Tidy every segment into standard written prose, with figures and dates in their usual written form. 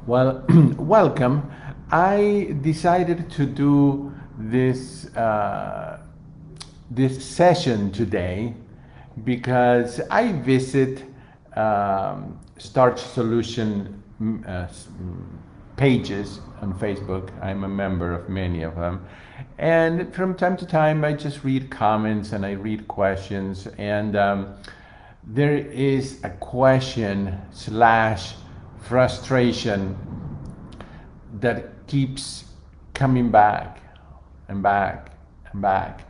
Well, welcome. I decided to do this session today because I visit Starch Solution pages on Facebook. I'm a member of many of them. And from time to time, I just read comments and I read questions. And there is a question slash frustration that keeps coming back and back and back.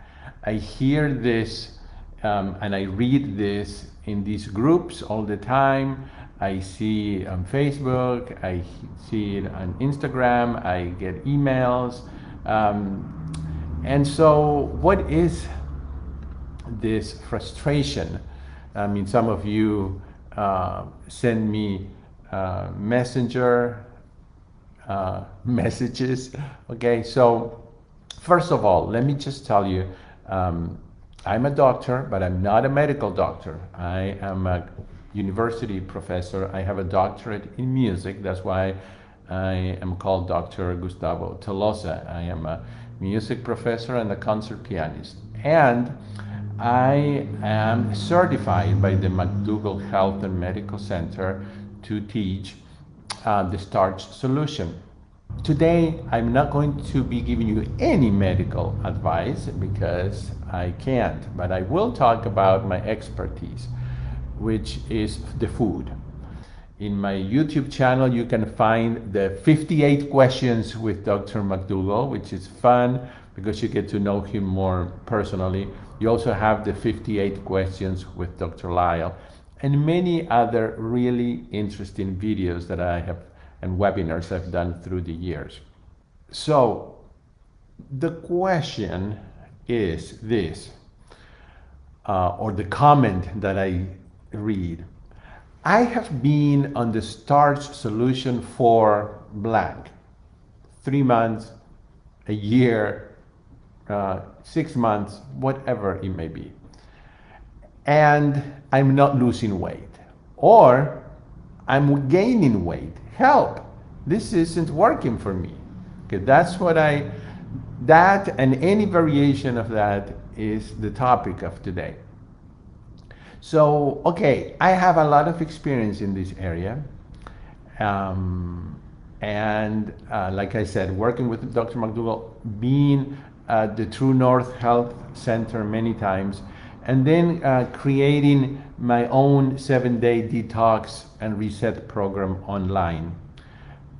I hear this and I read this in these groups all the time. I see it on Facebook, I see it on Instagram, I get emails. And so, what is this frustration? I mean, some of you send me messenger messages. Okay, so first of all, let me just tell you, I'm a doctor, but I'm not a medical doctor. I am a university professor. I have a doctorate in music. That's why I am called Dr. Gustavo Tolosa. I am a music professor and a concert pianist. And I am certified by the McDougall Health and Medical Center to teach the Starch solution. Today, I'm not going to be giving you any medical advice because I can't, but I will talk about my expertise, which is the food. In my YouTube channel, you can find the 58 questions with Dr. McDougall, which is fun because you get to know him more personally. You also have the 58 questions with Dr. Lyle and many other really interesting videos that I have and webinars I've done through the years. So the question is this, or the comment that I read. I have been on the starch solution for blank, 3 months, a year, 6 months, whatever it may be. And I'm not losing weight, or I'm gaining weight. Help, this isn't working for me. Okay, that and any variation of that is the topic of today. So, okay, I have a lot of experience in this area. Like I said, working with Dr. McDougall, being at the True North Health Center many times, and then creating my own 7-day detox and reset program online.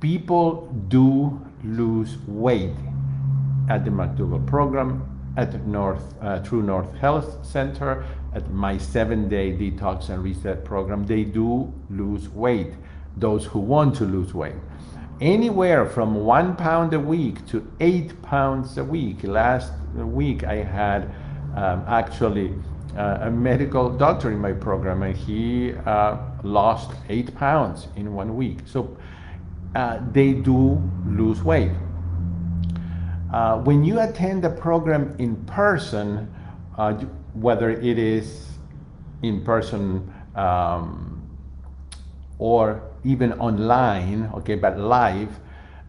People do lose weight at the McDougall program, at True North Health Center, at my 7-day detox and reset program. They do lose weight, those who want to lose weight. Anywhere from 1 pound a week to 8 pounds a week. Last week I had actually a medical doctor in my program, and he lost 8 pounds in 1 week. So they do lose weight. When you attend a program in person, whether it is in person or even online, okay, but live,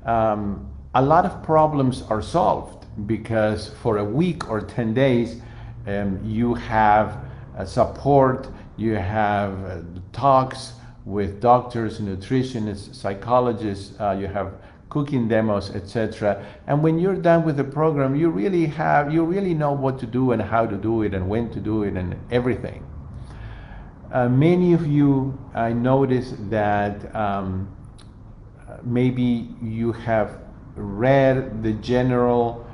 a lot of problems are solved because for a week or 10 days, you have support, you have talks with doctors, nutritionists, psychologists, you have cooking demos, etc. And when you're done with the program, you really know what to do and how to do it and when to do it and everything. Many of you, I noticed that maybe you have read the general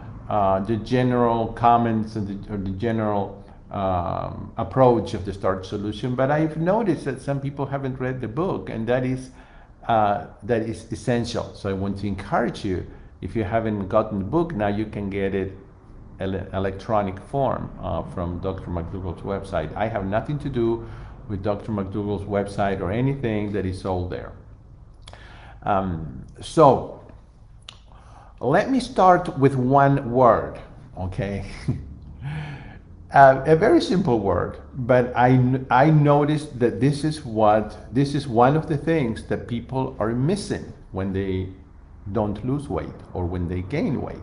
comments and the general approach of the Starch solution, but I've noticed that some people haven't read the book, and that is essential. So I want to encourage you, if you haven't gotten the book, now you can get it electronic form from Dr. McDougall's website. I have nothing to do with Dr. McDougall's website or anything that is sold there. So let me start with one word, okay? A very simple word, but I noticed that this is one of the things that people are missing. when they don't lose weight or when they gain weight.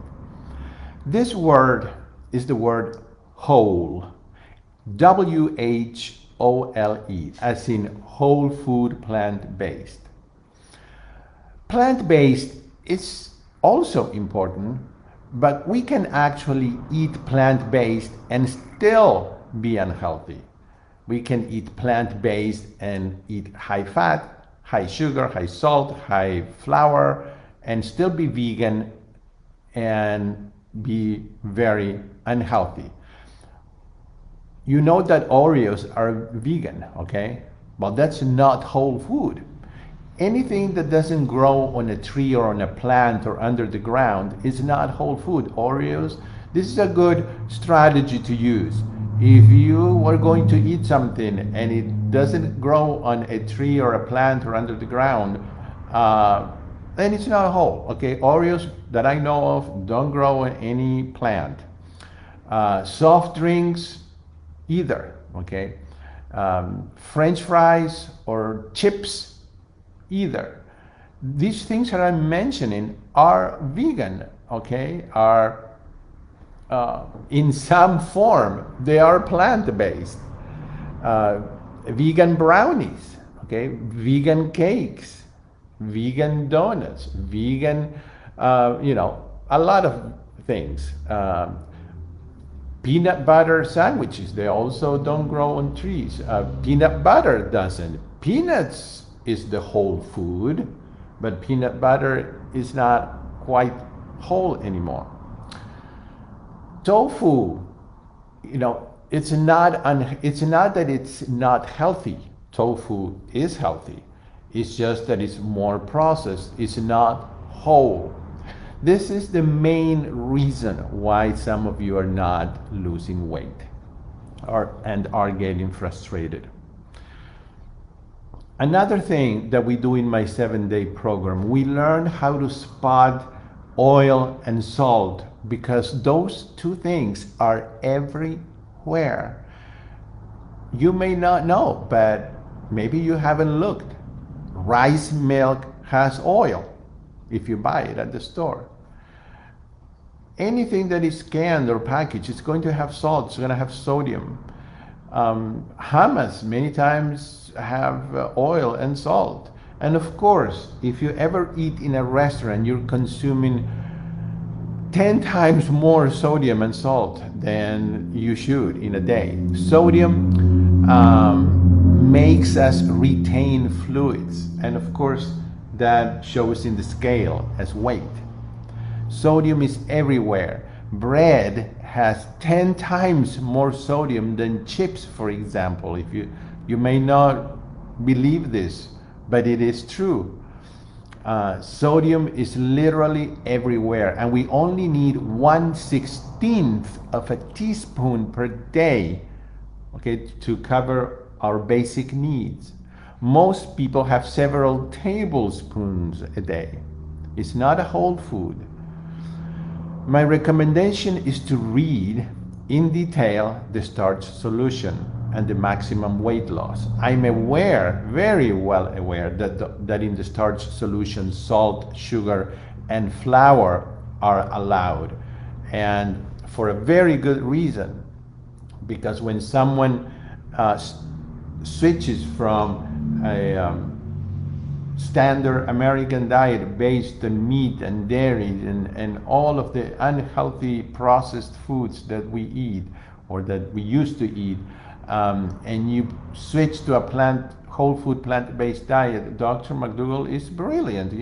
This word is the word whole, WHOLE, as in whole food plant-based. Plant-based is also important, but we can actually eat plant-based and still be unhealthy. We can eat plant-based and eat high fat, high sugar, high salt, high flour, and still be vegan and be very unhealthy. You know that Oreos are vegan, okay? Well, that's not whole food. Anything that doesn't grow on a tree or on a plant or under the ground is not whole food. Oreos, this is a good strategy to use. If you are going to eat something and it doesn't grow on a tree or a plant or under the ground, then it's not whole, okay? Oreos that I know of don't grow on any plant. Soft drinks, either, okay? French fries or chips, either. These things that I'm mentioning are vegan, okay? Are in some form, they are plant-based. Vegan brownies, okay? Vegan cakes, vegan donuts, vegan, a lot of things. Peanut butter sandwiches, they also don't grow on trees. Peanut butter doesn't. Peanuts is the whole food, but peanut butter is not quite whole anymore. Tofu, it's not that it's not healthy. Tofu is healthy. It's just that it's more processed. It's not whole. This is the main reason why some of you are not losing weight and are getting frustrated. Another thing that we do in my 7-day program, we learn how to spot oil and salt, because those two things are everywhere. You may not know, but maybe you haven't looked. Rice milk has oil if you buy it at the store. Anything that is canned or packaged is going to have salt, it's going to have sodium. Hummus many times have oil and salt. And of course, if you ever eat in a restaurant, you're consuming 10 times more sodium and salt than you should in a day. Sodium makes us retain fluids, and of course that shows in the scale as weight. Sodium is everywhere. Bread has 10 times more sodium than chips, for example. If you may not believe this, but it is true. Sodium is literally everywhere, and we only need 1/16 of a teaspoon per day, okay, to cover our basic needs. Most people have several tablespoons a day. It's not a whole food. My recommendation is to read in detail the Starch solution and the maximum weight loss. I'm aware, very well aware, that in the Starch solution, salt, sugar, and flour are allowed, and for a very good reason, because when someone switches from a standard American diet based on meat and dairy and all of the unhealthy processed foods that we eat or that we used to eat, and you switch to a whole food plant-based diet, Dr. McDougall is brilliant,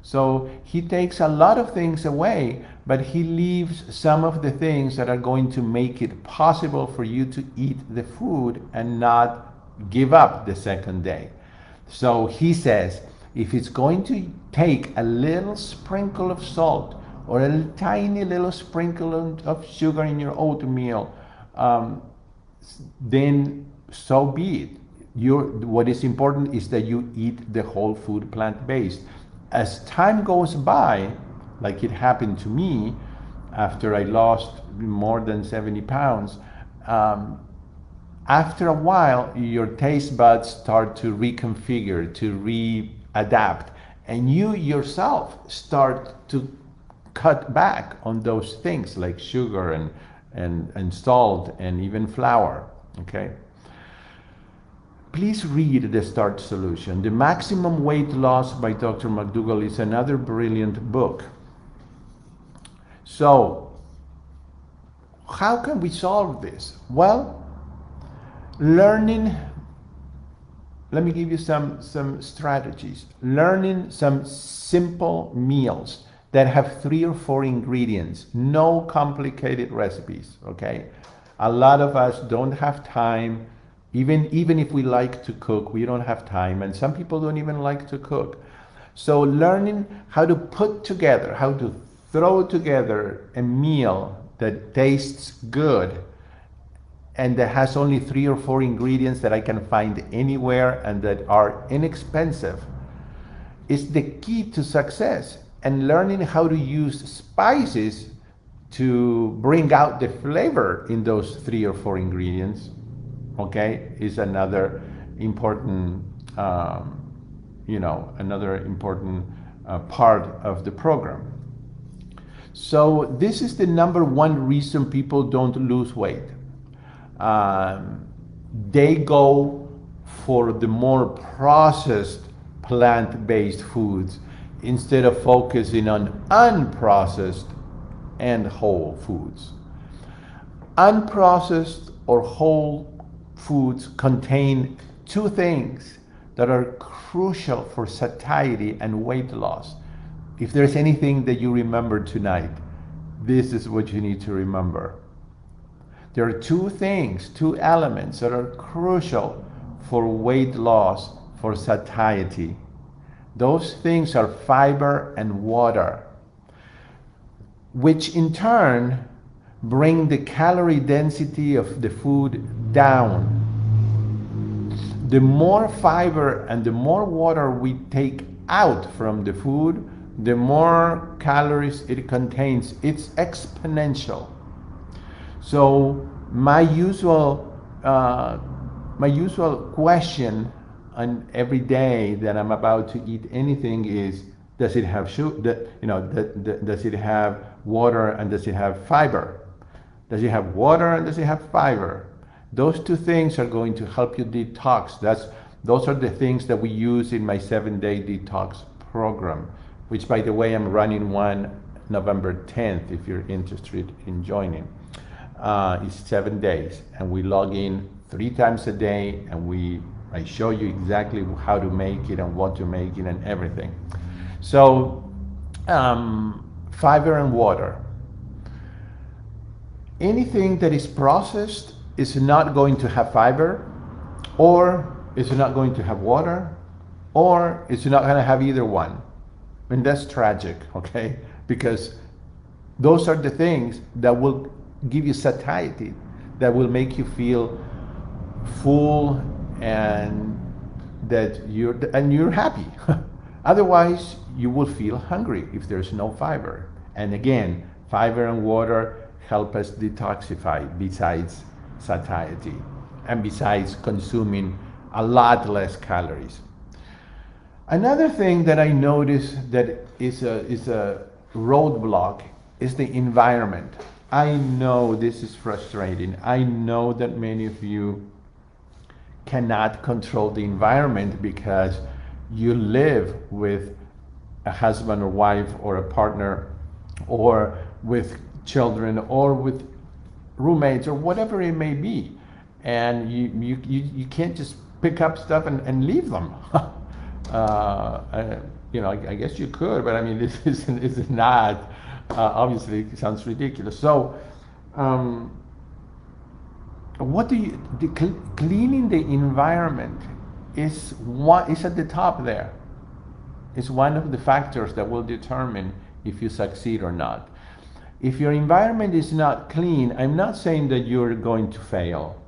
So he takes a lot of things away, but he leaves some of the things that are going to make it possible for you to eat the food and not give up the second day. So he says, if it's going to take a little sprinkle of salt or a tiny little sprinkle of sugar in your oatmeal, then so be it. What is important is that you eat the whole food plant-based. As time goes by, like it happened to me after I lost more than 70 pounds, after a while, your taste buds start to reconfigure, to readapt, and you yourself start to cut back on those things like sugar and salt and even flour. Okay, please read the Starch Solution. The Maximum Weight Loss by Dr. McDougall is another brilliant book. So how can we solve this? Well, learning, let me give you some strategies. Learning some simple meals that have 3 or 4 ingredients, no complicated recipes, okay? A lot of us don't have time, even if we like to cook, we don't have time, and some people don't even like to cook. So learning how to put together, how to throw together a meal that tastes good and that has only 3 or 4 ingredients that I can find anywhere and that are inexpensive is the key to success. And learning how to use spices to bring out the flavor in those 3 or 4 ingredients, okay, is another important, another important part of the program. So this is the number one reason people don't lose weight. They go for the more processed plant-based foods instead of focusing on unprocessed and whole foods. Unprocessed or whole foods contain 2 things that are crucial for satiety and weight loss. If there's anything that you remember tonight, this is what you need to remember. There are 2 things, 2 elements that are crucial for weight loss, for satiety. Those things are fiber and water, which in turn bring the calorie density of the food down. The more fiber and the more water we take out from the food, the more calories it contains. It's exponential. So my usual question on every day that I'm about to eat anything is, does it have sugar? Does it have water and does it have fiber? Does it have water and does it have fiber? Those 2 things are going to help you detox. Those are the things that we use in my 7-day detox program, which, by the way, I'm running one November 10th if you're interested in joining. It's 7 days, and we log in 3 times a day, and I show you exactly how to make it and what to make it and everything. So, fiber and water. Anything that is processed is not going to have fiber, or is not going to have water, or it's not going to have either one. And that's tragic, okay? Because those are the things that will give you satiety, that will make you feel full and that you're happy. Otherwise, you will feel hungry if there's no fiber. And again, fiber and water help us detoxify besides satiety and besides consuming a lot less calories. Another thing that I noticed that is a roadblock is the environment. I know this is frustrating. I know that many of you cannot control the environment because you live with a husband or wife or a partner or with children or with roommates or whatever it may be. And you can't just pick up stuff and leave them. I guess you could, but I mean, this is not, obviously it sounds ridiculous. So, cleaning the environment is at the top there. It's one of the factors that will determine if you succeed or not. If your environment is not clean, I'm not saying that you're going to fail.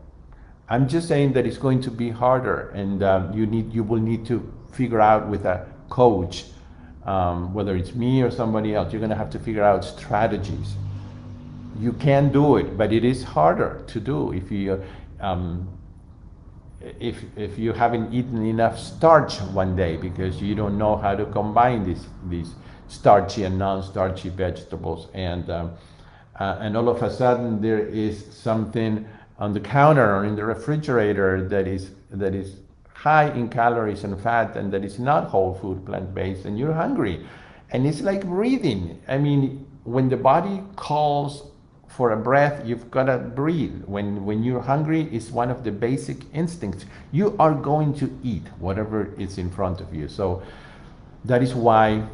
I'm just saying that it's going to be harder, and you will need to figure out with a coach, whether it's me or somebody else, you're going to have to figure out strategies. You can do it, but it is harder to do if you if you haven't eaten enough starch one day because you don't know how to combine these starchy and non-starchy vegetables, and all of a sudden there is something on the counter or in the refrigerator that is high in calories and fat and that is not whole food, plant-based, and you're hungry. And it's like breathing. I mean, when the body calls for a breath, you've got to breathe. When you're hungry, it's one of the basic instincts. You are going to eat whatever is in front of you. So that is why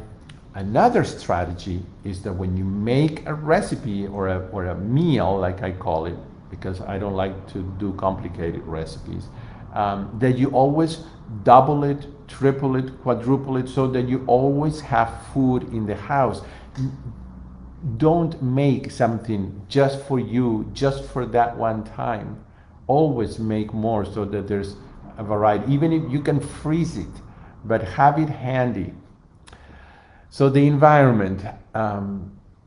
another strategy is that when you make a recipe or a meal, like I call it, because I don't like to do complicated recipes, that you always double it, triple it, quadruple it, so that you always have food in the house. Don't make something just for you, just for that one time. Always make more so that there's a variety. Even if you can freeze it, but have it handy. So the environment,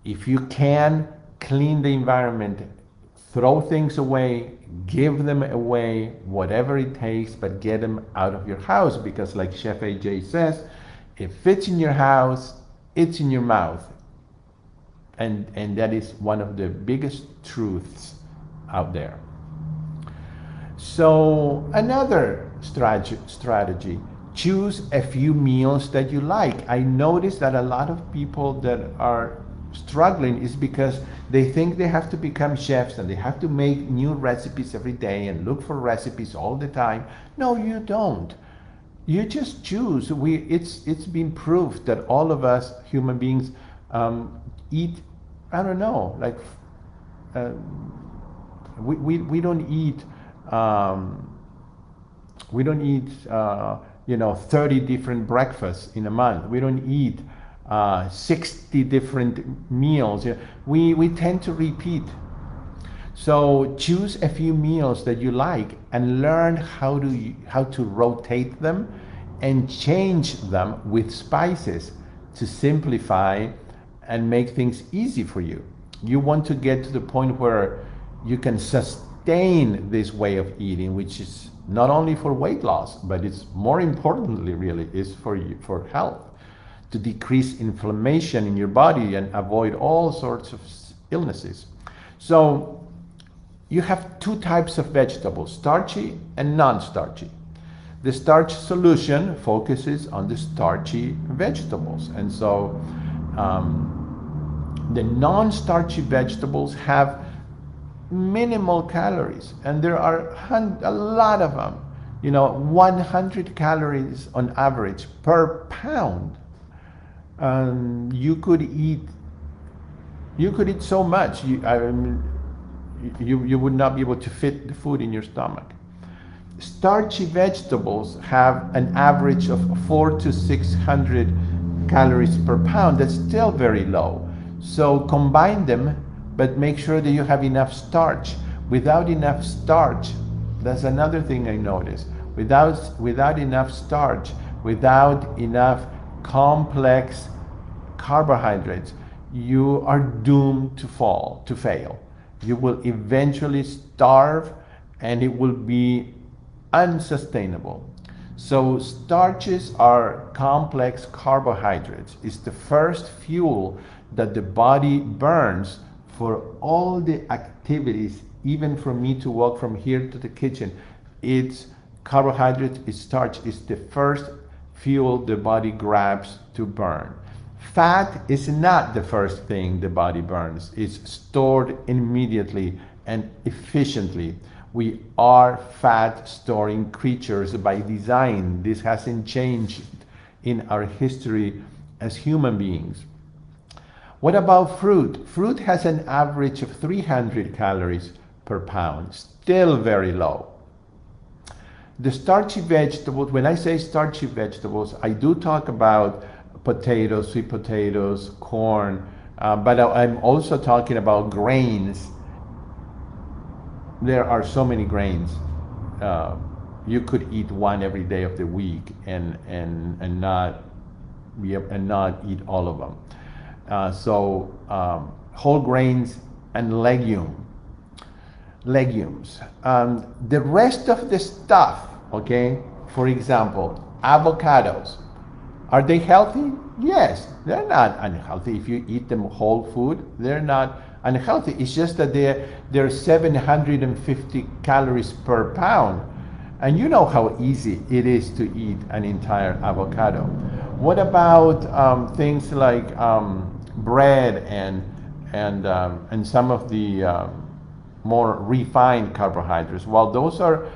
if you can clean the environment, throw things away, give them away, whatever it takes, but get them out of your house, because like Chef AJ says, if it's in your house, it's in your mouth. And that is one of the biggest truths out there. So another strategy, choose a few meals that you like. I noticed that a lot of people that are struggling is because they think they have to become chefs and they have to make new recipes every day and look for recipes all the time. No, you don't. You just choose. It's been proved that all of us human beings eat, I don't know, like we don't eat 30 different breakfasts in a month. We don't eat 60 different meals. We tend to repeat. So choose a few meals that you like and learn how to rotate them and change them with spices to simplify and make things easy for you. You want to get to the point where you can sustain this way of eating, which is not only for weight loss, but it's more importantly really is for health, to decrease inflammation in your body and avoid all sorts of illnesses. So you have two types of vegetables, starchy and non-starchy. The starch solution focuses on the starchy vegetables, and so the non-starchy vegetables have minimal calories, and there are a lot of them. 100 calories on average per pound. You could eat so much. You would not be able to fit the food in your stomach. Starchy vegetables have an average of 400 to 600 calories per pound. That's still very low. So combine them, but make sure that you have enough starch. Without enough starch, that's another thing I noticed. Without enough starch, without enough complex carbohydrates, you are doomed to fail. You will eventually starve and it will be unsustainable. So starches are complex carbohydrates. It's the first fuel that the body burns for all the activities, even for me to walk from here to the kitchen. It's carbohydrates, it's starch, it's the first fuel the body grabs to burn. Fat is not the first thing the body burns. It's stored immediately and efficiently. We are fat storing creatures by design. This hasn't changed in our history as human beings. What about fruit? Fruit has an average of 300 calories per pound, still very low. The starchy vegetables, when I say starchy vegetables, I do talk about potatoes, sweet potatoes, corn, but I'm also talking about grains. There are so many grains. You could eat one every day of the week and not eat all of them. Whole grains and legumes. The rest of the stuff okay? For example, avocados. Are they healthy? Yes, they're not unhealthy. If you eat them whole food, they're not unhealthy. It's just that they're 750 calories per pound. And you know how easy it is to eat an entire avocado. What about things like bread and some of the more refined carbohydrates? Well, those are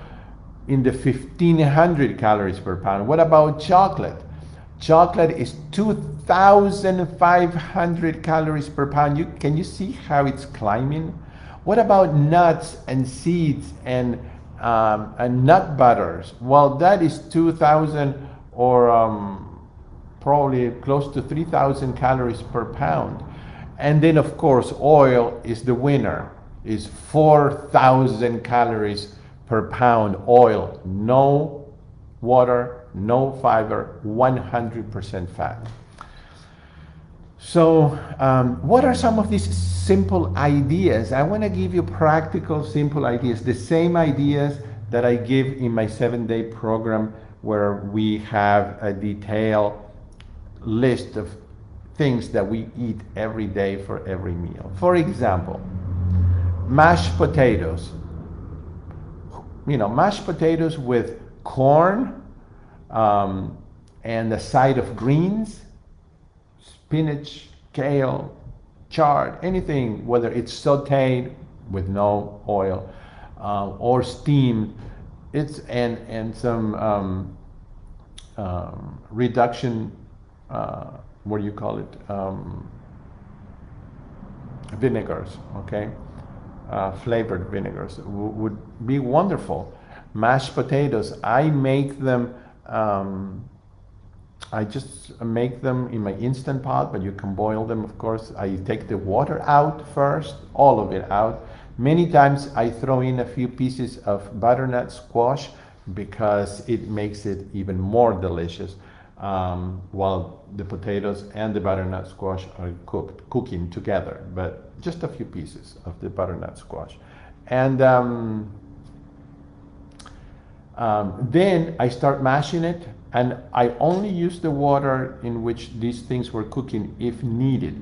in the 1500 calories per pound. What about chocolate? Chocolate is 2,500 calories per pound. Can you see how it's climbing? What about nuts and seeds and nut butters? Well, that is 2,000 or probably close to 3,000 calories per pound. And then, of course, oil is the winner, is 4,000 calories per pound oil. No water, no fiber, 100% fat. So what are some of these simple ideas? I want to give you practical, simple ideas, the same ideas that I give in my 7-day program, where we have a detailed list of things that we eat every day for every meal. For example, mashed potatoes. Mashed potatoes with corn, and a side of greens, spinach, kale, chard, anything, whether it's sauteed with no oil or steamed, and some reduction, what do you call it? Vinegars, okay? Flavored vinegars would be wonderful. Mashed potatoes, I make them. I just make them in my Instant Pot, but you can boil them, of course. I take the water out first, all of it out. Many times I throw in a few pieces of butternut squash because it makes it even more delicious while the potatoes and the butternut squash are cooking together, but just a few pieces of the butternut squash. And then I start mashing it, and I only use the water in which these things were cooking if needed.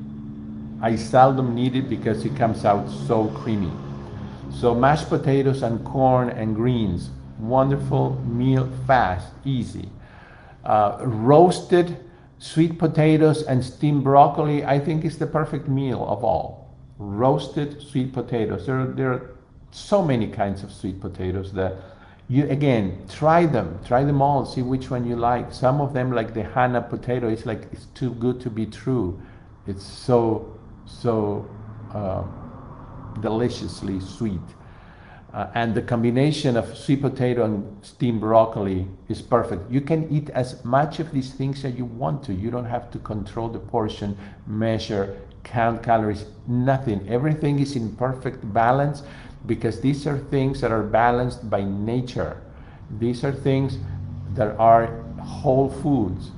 I seldom need it because it comes out so creamy. So mashed potatoes and corn and greens, wonderful meal, fast, easy. Roasted sweet potatoes and steamed broccoli, I think is the perfect meal of all. Roasted sweet potatoes. There are so many kinds of sweet potatoes that you, again, try them all, see which one you like. Some of them, like the Hana potato, it's like it's too good to be true. It's so deliciously sweet. And the combination of sweet potato and steamed broccoli is perfect. You can eat as much of these things as you want to. You don't have to control the portion, measure, count calories, nothing. Everything is in perfect balance because these are things that are balanced by nature. These are things that are whole foods.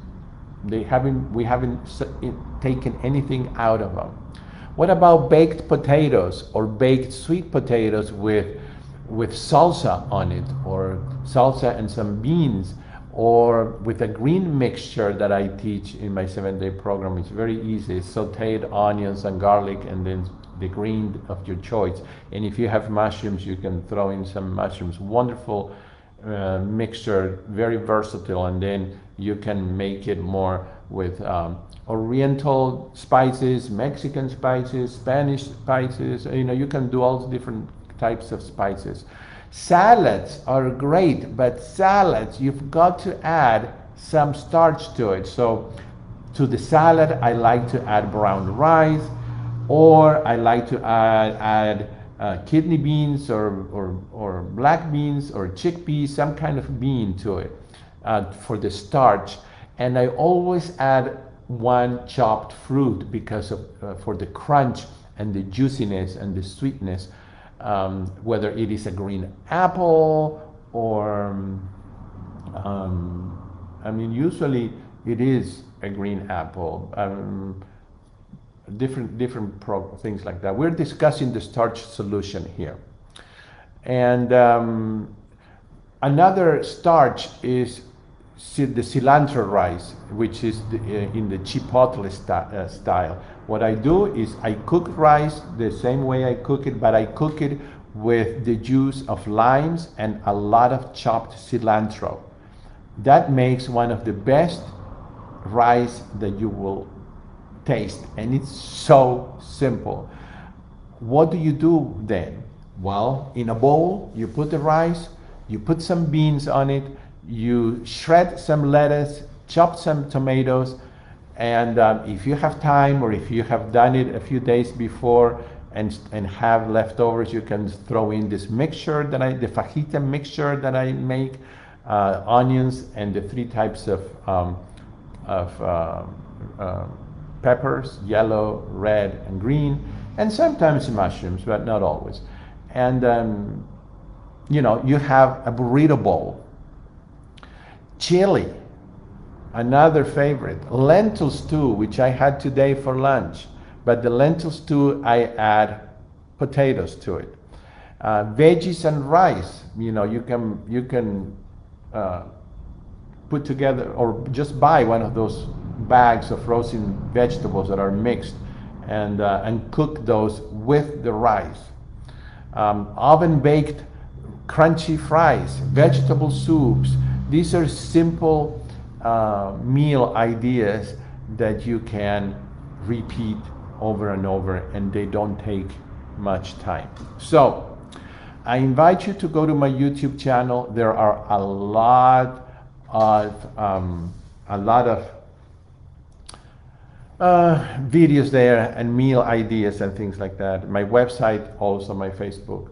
We haven't taken anything out of them. What about baked potatoes or baked sweet potatoes with salsa on it, or salsa and some beans, or with a green mixture that I teach in my 7-day program? It's very easy. Sauteed onions and garlic, and then the green of your choice. And if you have mushrooms, you can throw in some mushrooms. Wonderful mixture, very versatile. And then you can make it more with Oriental spices, Mexican spices, Spanish spices. You can do all different types of spices. Salads are great, but salads, you've got to add some starch to it. So to the salad, I like to add brown rice, or I like to add kidney beans or black beans or chickpeas, some kind of bean to it for the starch. And I always add one chopped fruit because of for the crunch and the juiciness and the sweetness. Whether it is a green apple or, usually it is a green apple. Different things like that. We're discussing the starch solution here. And Another starch is the cilantro rice, which is in the chipotle style. What I do is I cook rice the same way I cook it, but I cook it with the juice of limes and a lot of chopped cilantro. That makes one of the best rice that you will taste, and it's so simple. What do you do then? Well, in a bowl, you put the rice, you put some beans on it, you shred some lettuce, chop some tomatoes, and if you have time or if you have done it a few days before and have leftovers, you can throw in this mixture the fajita mixture that I make, onions and the three types of peppers, yellow, red, and green, and sometimes mushrooms, but not always. And you have a burrito bowl. Chili, another favorite. Lentil stew, which I had today for lunch, but the lentil stew, I add potatoes to it. Veggies and rice, you can put together or just buy one of those bags of frozen vegetables that are mixed and cook those with the rice. Oven baked crunchy fries, vegetable soups. These are simple meal ideas that you can repeat over and over, and they don't take much time. So I invite you to go to my YouTube channel. There are a lot of videos there and meal ideas and things like that. My website, also my Facebook.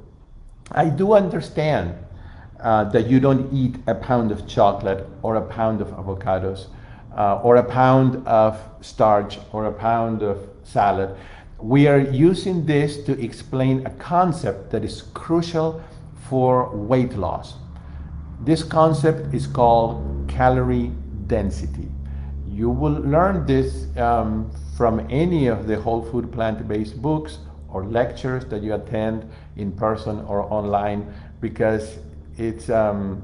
I do understand that you don't eat a pound of chocolate or a pound of avocados or a pound of starch or a pound of salad. We are using this to explain a concept that is crucial for weight loss. This concept is called calorie density. You will learn this from any of the whole food plant-based books or lectures that you attend in person or online, because it's the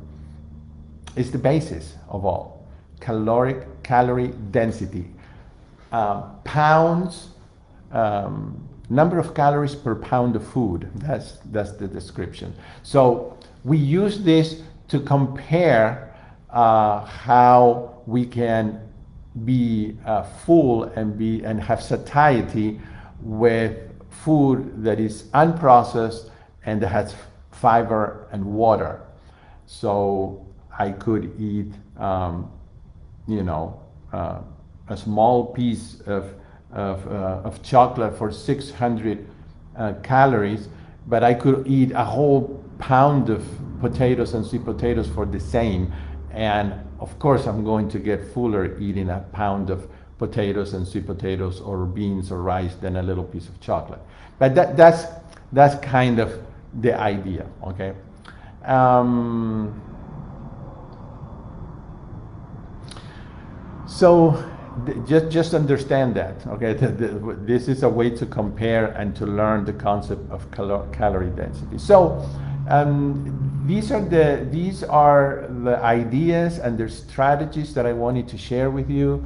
basis of all. Calorie density. Pounds, number of calories per pound of food. That's the description. So we use this to compare how we can be full and have satiety with food that is unprocessed and that has fiber and water. So I could eat, a small piece of chocolate for 600 calories, but I could eat a whole pound of potatoes and sweet potatoes for the same. And of course, I'm going to get fuller eating a pound of potatoes and sweet potatoes or beans or rice than a little piece of chocolate. But that's kind of the idea, okay? So just understand that, okay? This is a way to compare and to learn the concept of calorie density. So these are the ideas and the strategies that I wanted to share with you.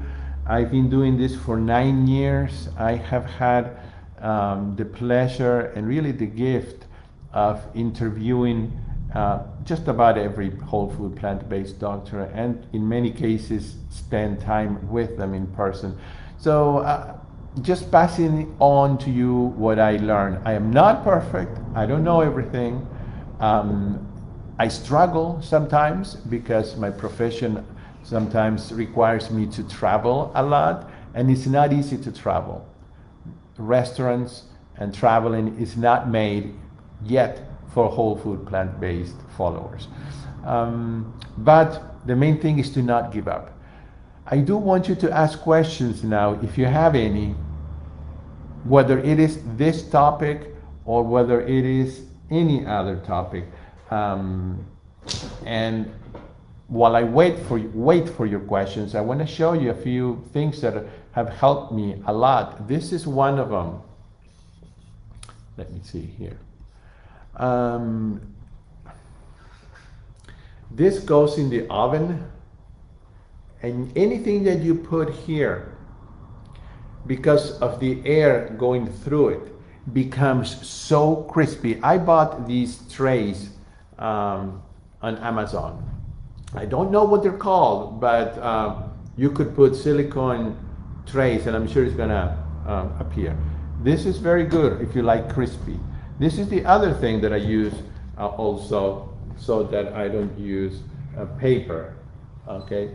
I've been doing this for 9 years. I have had the pleasure and really the gift of interviewing just about every whole food plant-based doctor, and in many cases spend time with them in person. So just passing on to you what I learned. I am not perfect. I don't know everything. I struggle sometimes because my profession sometimes requires me to travel a lot, and it's not easy to travel. Restaurants and traveling is not made yet for whole food plant-based followers. But the main thing is to not give up. I do want you to ask questions now, if you have any, whether it is this topic or whether it is any other topic. And while I wait for your questions, I want to show you a few things that have helped me a lot. This is one of them. Let me see here. This goes in the oven, and anything that you put here, because of the air going through it, becomes so crispy. I bought these trays on Amazon. I don't know what they're called, but you could put silicone trays and I'm sure it's gonna appear. This is very good if you like crispy. This is the other thing that I use also, so that I don't use paper, okay?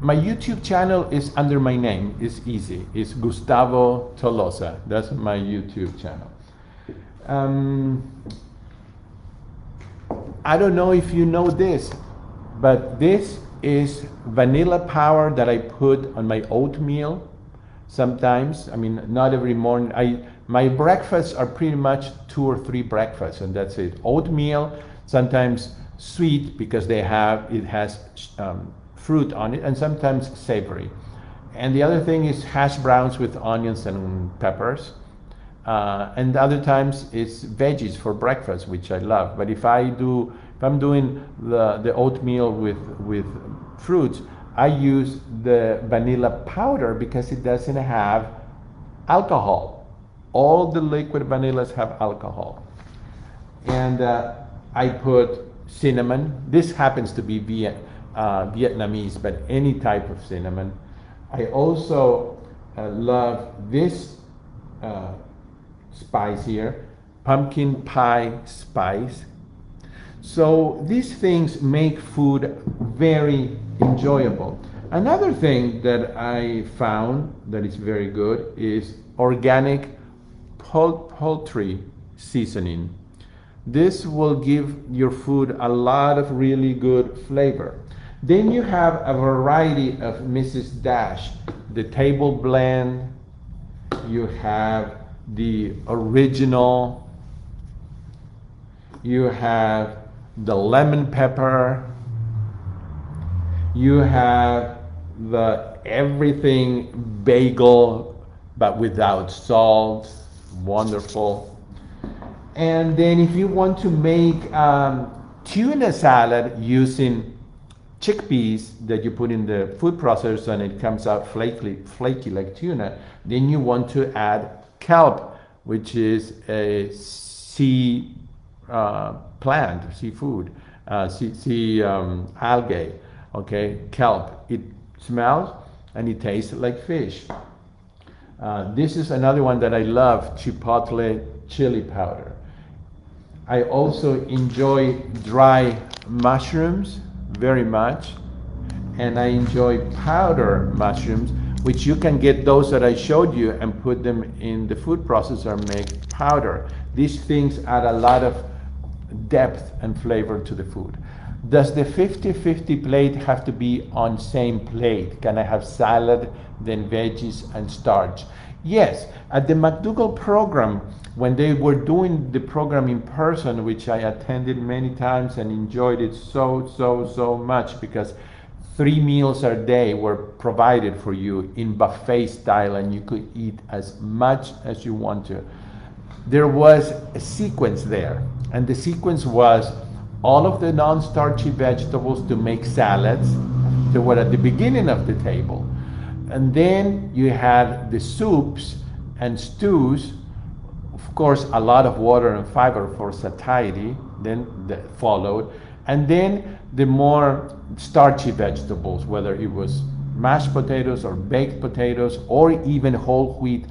My YouTube channel is under my name. It's easy. It's Gustavo Tolosa. That's my YouTube channel. I don't know if you know this, but this is vanilla powder that I put on my oatmeal sometimes. I mean, not every morning. My breakfasts are pretty much 2 or 3 breakfasts, and that's it. Oatmeal, sometimes sweet because it has fruit on it, and sometimes savory. And the other thing is hash browns with onions and peppers. And other times it's veggies for breakfast, which I love. But if I'm doing the oatmeal with fruits, I use the vanilla powder because it doesn't have alcohol. All the liquid vanillas have alcohol. And I put cinnamon. This happens to be Vietnamese, but any type of cinnamon. I also love this spice here, pumpkin pie spice. So these things make food very enjoyable. Another thing that I found that is very good is organic poultry seasoning. This will give your food a lot of really good flavor. Then you have a variety of Mrs. Dash, the table blend, you have the original, you have the lemon pepper, you have the everything bagel but without salt, wonderful. And then if you want to make tuna salad using chickpeas that you put in the food processor and it comes out flaky like tuna, then you want to add kelp, which is a sea plant, seafood, sea algae, okay, kelp. It smells and it tastes like fish. This is another one that I love, chipotle chili powder. I also enjoy dry mushrooms very much, and I enjoy powder mushrooms, which you can get those that I showed you and put them in the food processor and make powder. These things add a lot of depth and flavor to the food. Does the 50-50 plate have to be on same plate? Can I have salad, then veggies and starch? Yes, at the McDougall program, when they were doing the program in person, which I attended many times and enjoyed it so much, because 3 meals a day were provided for you in buffet style and you could eat as much as you want to. There was a sequence there, and the sequence was all of the non-starchy vegetables to make salads. They were at the beginning of the table. And then you had the soups and stews, of course, a lot of water and fiber for satiety, then that followed. And then the more starchy vegetables, whether it was mashed potatoes or baked potatoes or even whole wheat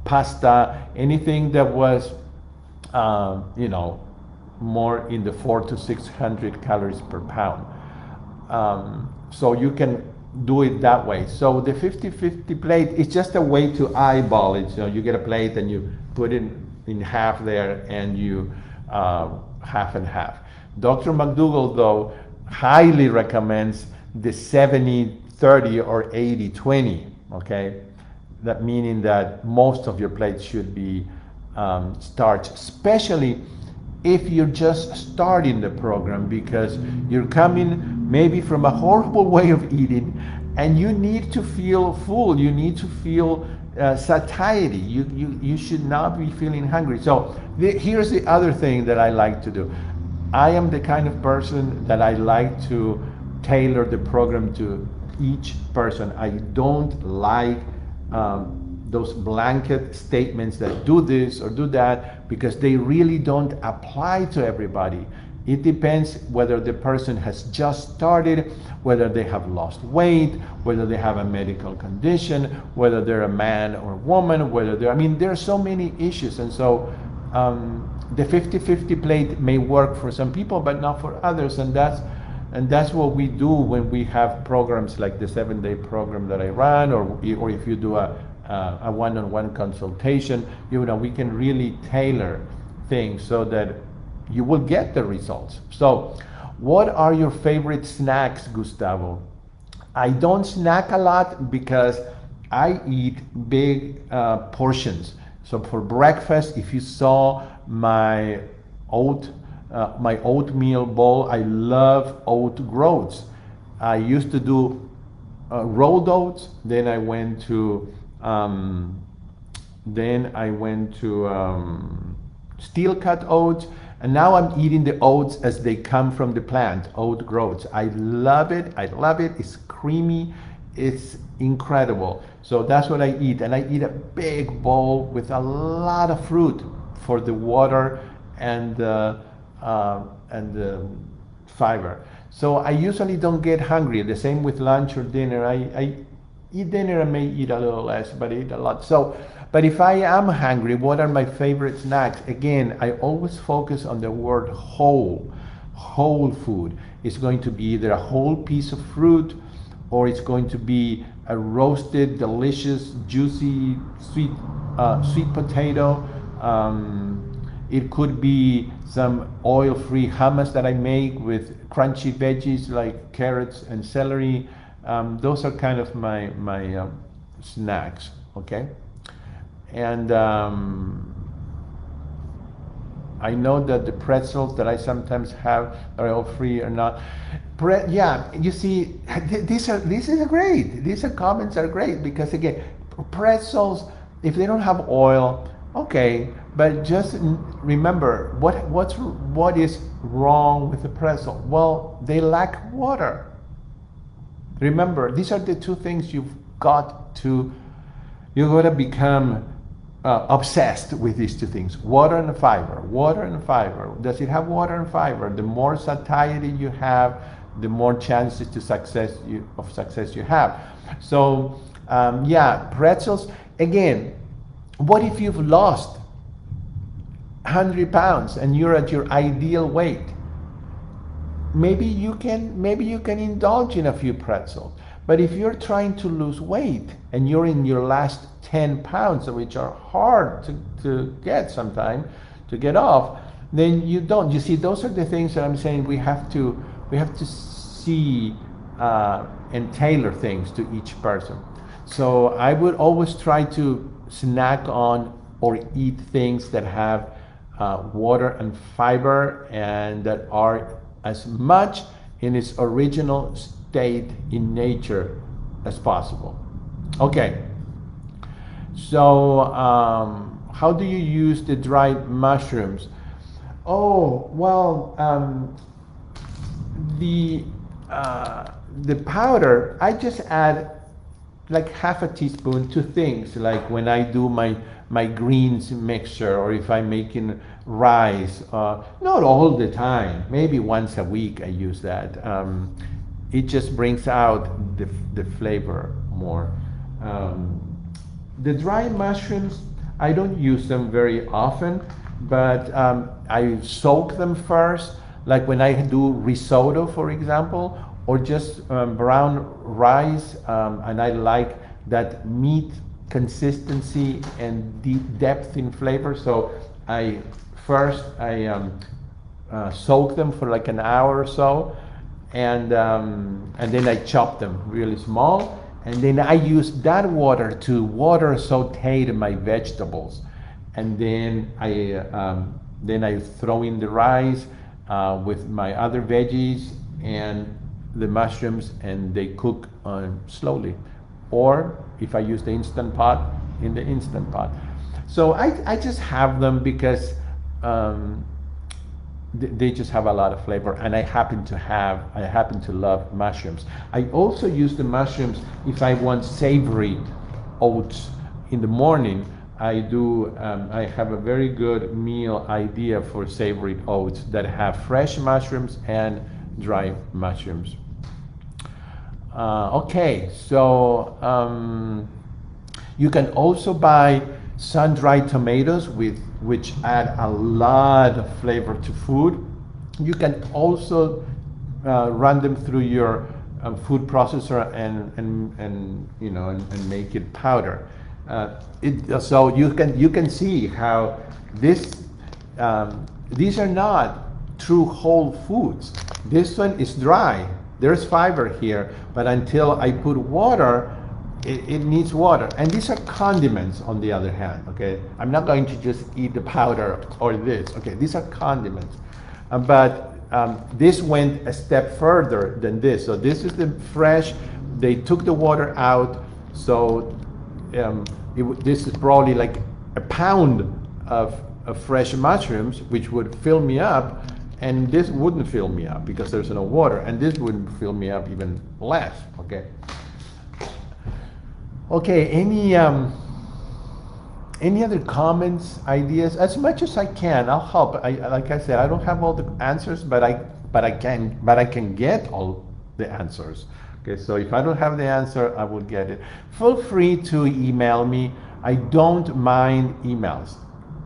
pasta, anything that was, more in the 400 to 600 calories per pound. So you can do it that way. So the 50-50 plate is just a way to eyeball it. So you get a plate and you put it in half there and you half and half. Dr. McDougall, though, highly recommends the 70-30 or 80-20, okay? That meaning that most of your plate should be starch, especially if you're just starting the program, because you're coming maybe from a horrible way of eating and you need to feel full, you need to feel satiety. You should not be feeling hungry. So here's the other thing that I like to do. I am the kind of person that I like to tailor the program to each person. I don't like those blanket statements that do this or do that, because they really don't apply to everybody. It depends whether the person has just started, whether they have lost weight, whether they have a medical condition, whether they're a man or woman, whether they're, I mean, there are so many issues. And so the 50-50 plate may work for some people, but not for others. And that's what we do when we have programs like the 7-day program that I run, or if you do a one-on-one consultation, we can really tailor things so that you will get the results. So what are your favorite snacks, Gustavo? I don't snack a lot because I eat big portions. So for breakfast, if you saw my oatmeal bowl, I love oat groats. I used to do rolled oats. Then I went to steel cut oats, and now I'm eating the oats as they come from the plant, oat groats. I love it. It's creamy. It's incredible. So that's what I eat, and I eat a big bowl with a lot of fruit for the water and the fiber. So I usually don't get hungry. The same with lunch or dinner. I eat dinner, I may eat a little less, but I eat a lot. So, but if I am hungry, what are my favorite snacks? Again, I always focus on the word whole. Whole food. It's going to be either a whole piece of fruit, or it's going to be a roasted, delicious, juicy, sweet potato. It could be some oil-free hummus that I make with crunchy veggies like carrots and celery. Those are kind of my snacks, okay? And I know that the pretzels that I sometimes have are all free or not. Yeah, you see, these are great. These comments are great, because again, pretzels, if they don't have oil, okay, but just remember what is wrong with the pretzel. Well, they lack water. Remember, these are the two things you've got to become obsessed with, these two things: water and fiber. Water and fiber. Does it have water and fiber? The more satiety you have, the more chances of success you have. So yeah, pretzels. Again, what if you've lost 100 pounds and you're at your ideal weight? Maybe you can indulge in a few pretzels. But if you're trying to lose weight and you're in your last 10 pounds, which are hard to get sometimes, to get off, then you don't. You see, those are the things that I'm saying we have to see and tailor things to each person. So I would always try to snack on or eat things that have water and fiber, and that are as much in its original state in nature as possible. Okay, so how do you use the dried mushrooms? Oh, well, the powder, I just add like half a teaspoon to things like when I do my greens mixture, or if I'm making rice, not all the time, maybe once a week I use that. It just brings out the flavor more. The dry mushrooms, I don't use them very often, but I soak them first, like when I do risotto, for example, or just brown rice, and I like that meat consistency and deep depth in flavor. So I soak them for like an hour or so, and then I chop them really small, and then I use that water to saute my vegetables, and then I throw in the rice with my other veggies and the mushrooms, and they cook slowly. Or if I use the Instant Pot, in the Instant Pot. So I just have them because um, they just have a lot of flavor, and I happen to love mushrooms. I also use the mushrooms if I want savory oats in the morning. I have a very good meal idea for savory oats that have fresh mushrooms and dry mushrooms. Okay, so you can also buy sun-dried tomatoes, which add a lot of flavor to food. You can also run them through your food processor and make it powder. So you can see how these are not true whole foods. This one is dry. There's fiber here, but until I put water, it needs water. And these are condiments, on the other hand. Okay, I'm not going to just eat the powder or this. Okay, these are condiments, but this went a step further than this. So this is the fresh. They took the water out. So this is probably like a pound of fresh mushrooms, which would fill me up, and this wouldn't fill me up because there's no water, and this wouldn't fill me up even less. Okay, any other comments, ideas? As much as I can, I'll help. Like I said, I don't have all the answers, but I can get all the answers. Okay, so if I don't have the answer, I will get it. Feel free to email me. I don't mind emails.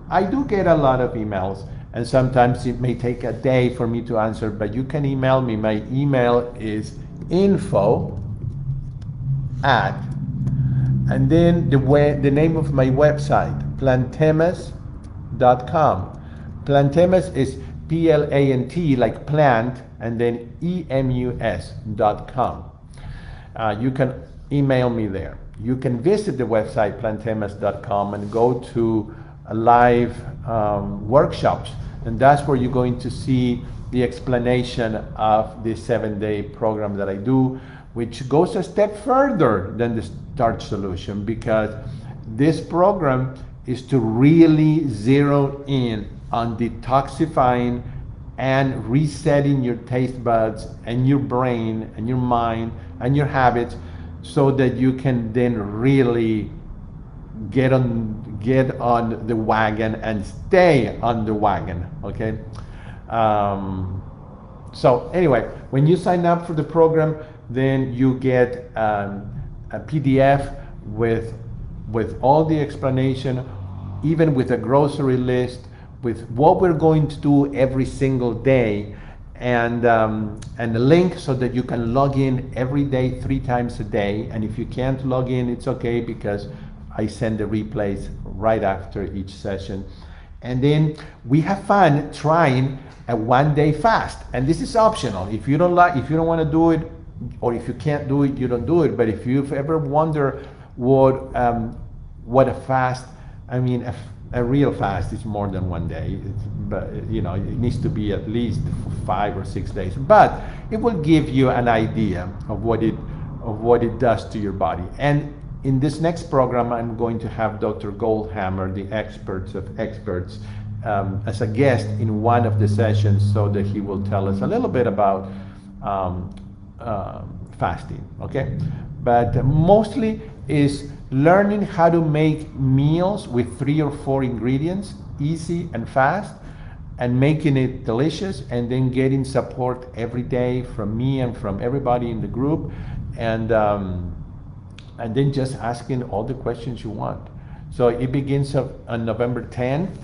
I do get a lot of emails, and sometimes it may take a day for me to answer, but you can email me. My email is info@, and then the name of my website, plantemas.com. Plantemas is PLANT, like plant, and then EMUS.com. You can email me there. You can visit the website plantemas.com and go to live workshops, and that's where you're going to see the explanation of the 7-day program that I do, which goes a step further than the Starch solution, because this program is to really zero in on detoxifying and resetting your taste buds and your brain and your mind and your habits, so that you can then really get on the wagon and stay on the wagon. Okay. So anyway, when you sign up for the program, then you get a PDF with all the explanation, even with a grocery list, with what we're going to do every single day, and a link so that you can log in every day 3 times a day. And if you can't log in, it's okay, because I send the replays right after each session. And then we have fun trying a 1-day fast, and this is optional. If you don't want to do it, or if you can't do it, you don't do it. But if you've ever wondered what a fast, I mean, a real fast is more than 1 day. But it needs to be at least 5 or 6 days. But it will give you an idea of what it does to your body. And in this next program, I'm going to have Dr. Goldhammer, the experts of experts, as a guest in one of the sessions, so that he will tell us a little bit about fasting. Okay, but mostly is learning how to make meals with 3 or 4 ingredients, easy and fast, and making it delicious, and then getting support every day from me and from everybody in the group, and then just asking all the questions you want. So it begins on November 10th,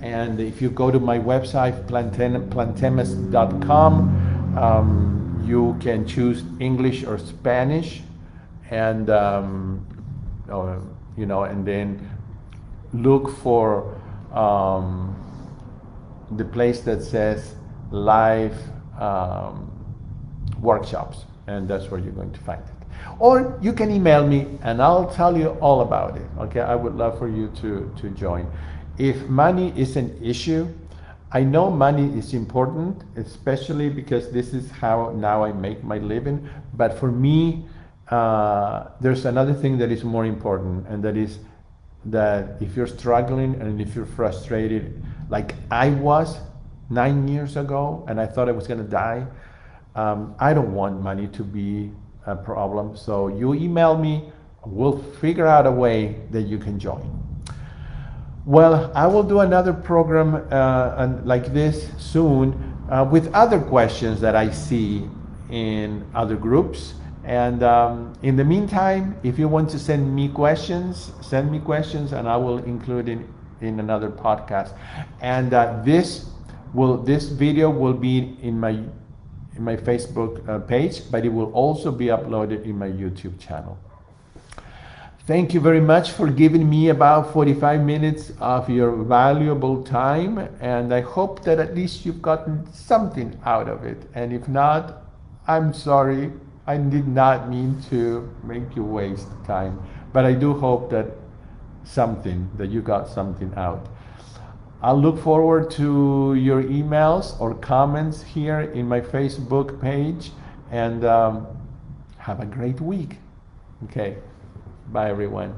and if you go to my website, plantemas.com, you can choose English or Spanish, and and then look for the place that says live workshops, and that's where you're going to find it. Or you can email me and I'll tell you all about it. Okay, I would love for you to join. If money is an issue, I know money is important, especially because this is how now I make my living. But for me, there's another thing that is more important, and that is that if you're struggling and if you're frustrated, like I was 9 years ago, and I thought I was going to die, I don't want money to be a problem. So you email me, we'll figure out a way that you can join. Well, I will do another program like this soon with other questions that I see in other groups. And in the meantime, if you want to send me questions, and I will include it in another podcast. And this video will be in my Facebook page, but it will also be uploaded in my YouTube channel. Thank you very much for giving me about 45 minutes of your valuable time, and I hope that at least you've gotten something out of it. And if not, I'm sorry. I did not mean to make you waste time, but I do hope that you got something out. I'll look forward to your emails or comments here in my Facebook page, and have a great week. Okay. Bye, everyone.